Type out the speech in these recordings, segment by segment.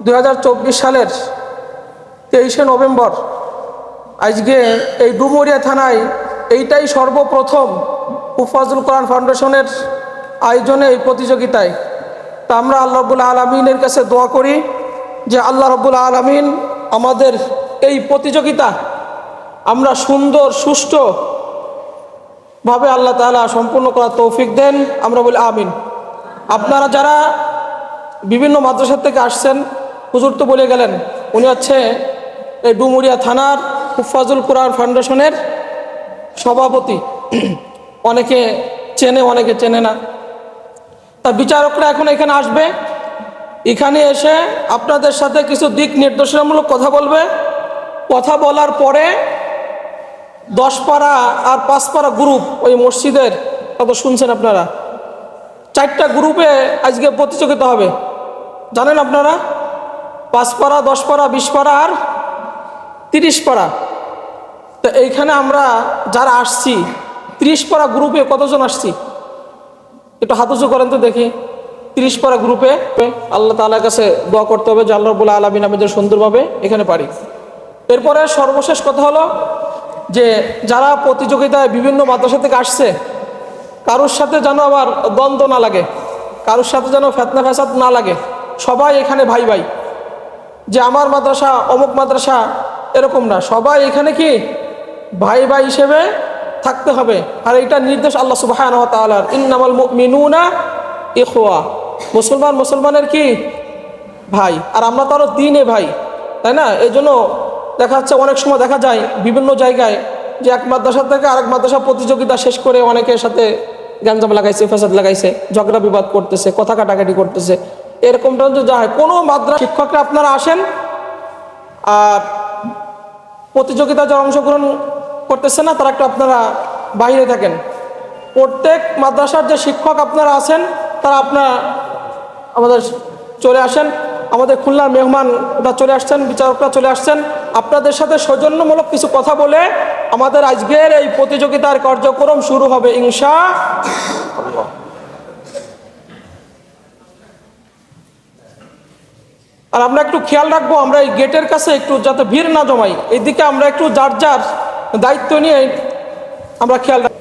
2024 সালের 23শে নভেম্বর আজকে এই ডুমুরিয়া থানায় এইটাই সর্বপ্রথম হুফাজুল কোরআন ফাউন্ডেশনের আয়োজনে এই প্রতিযোগিতায়। তা আমরা আল্লাহ রাব্বুল আলামিনের কাছে দোয়া করি যে আল্লাহ রাব্বুল আলামিন আমাদের এই প্রতিযোগিতা আমরা সুন্দর সুষ্ঠুভাবে আল্লাহ তাআলা সম্পূর্ণ করার তৌফিক দেন, আমরা বলি আমিন। আপনারা যারা বিভিন্ন মাদ্রাসা থেকে আসছেন, হুজুর তো বলে গেলেন উনি হচ্ছে এই ডুমুরিয়া থানার হুফাজুল কোরআন ফাউন্ডেশনের সভাপতি। অনেকে চেনে, অনেকে চেনে না। তা বিচারকরা এখন এখানে আসবে, এখানে এসে আপনাদের সাথে কিছু দিক নির্দেশনামূলক কথা বলবে। কথা বলার পরে 10 পারা আর 5 পারা গ্রুপ ওই মসজিদের, কত শুনছেন আপনারা, 4টা গ্রুপে আজকে প্রতিযোগিতা হবে। জানেন আপনারা 5 পারা, 10 পারা, 20 পারা আর 30 পারা। তো এইখানে আমরা যারা আসছি 30 পারা গ্রুপে কতজন আসছি একটু হাত উঁচু করেন তো দেখি। 30 পারা গ্রুপে আল্লাহ তাআলার কাছে দোয়া করতে হবে যে আল্লাহ রাব্বুল আলামিন আমাদের সুন্দরভাবে এখানে পারি। এরপরে সর্বশেষ কথা হলো যে যারা প্রতিযোগিতায় বিভিন্ন মাদ্রাসা থেকে আসছে কারোর সাথে যেন আবার দ্বন্দ্ব না লাগে, কারোর সাথে যেন ফিতনা ফাসাদ না লাগে। সবাই এখানে ভাই ভাই, যে আমার মাদ্রাসা অমুক মাদ্রাসা এরকম না, সবাই এখানে কি ভাই ভাই হিসেবে থাকতে হবে। আর এটা নির্দেশ আল্লাহ সুবহানাহু ওয়া তাআলার, ইন্নামাল মুমিনুনা ইখওয়া, মুসলমান মুসলমানের কি ভাই। আর আমরা তো আরো দিনে ভাই, তাই না? এই জন্য দেখা যাচ্ছে অনেক সময় দেখা যায় বিভিন্ন জায়গায় যে এক মাদ্রাসা থেকে আরেক মাদ্রাসা প্রতিযোগিতা শেষ করে অনেকের সাথে গ্যাঞ্জাম লাগাইছে, ফাসাদ লাগাইছে, ঝগড়া বিবাদ করতেছে, কথা কাটাকাটি করতেছে। এরকমটা যদি যা হয়, কোনো মাদ্রাসা শিক্ষকরা আপনারা আসেন আর প্রতিযোগিতা যারা অংশগ্রহণ করতেছে না তারা একটু আপনারা বাইরে থাকেন। প্রত্যেক মাদ্রাসার যে শিক্ষক আপনারা আছেন তারা আপনারা আমাদের চলে আসেন। আমাদের খুলনার মেহমানরা চলে আসছেন, বিচারকরা চলে আসছেন। আপনাদের সাথে সৌজন্যমূলক কিছু কথা বলে আমাদের আজকের এই প্রতিযোগিতার কার্যক্রম শুরু হবে ইনশাআল্লাহ। আর আমরা একটু খেয়াল রাখবো, আমরা এই গেটের কাছে একটু যাতে ভিড় না জমাই, এইদিকে আমরা একটু যার যার দায়িত্ব নিয়ে আমরা খেয়াল রাখবো।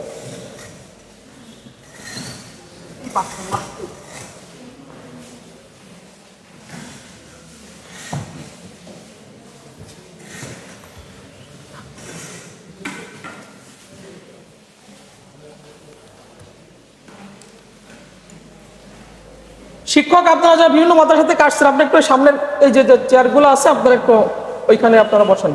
শিক্ষক আপনারা যারা বিভিন্ন মাদ্রাসা থেকে আসছেন, আপনি একটু সামনের এই যে চেয়ারগুলো আছে আপনারা একটু ওইখানে আপনারা বসেন।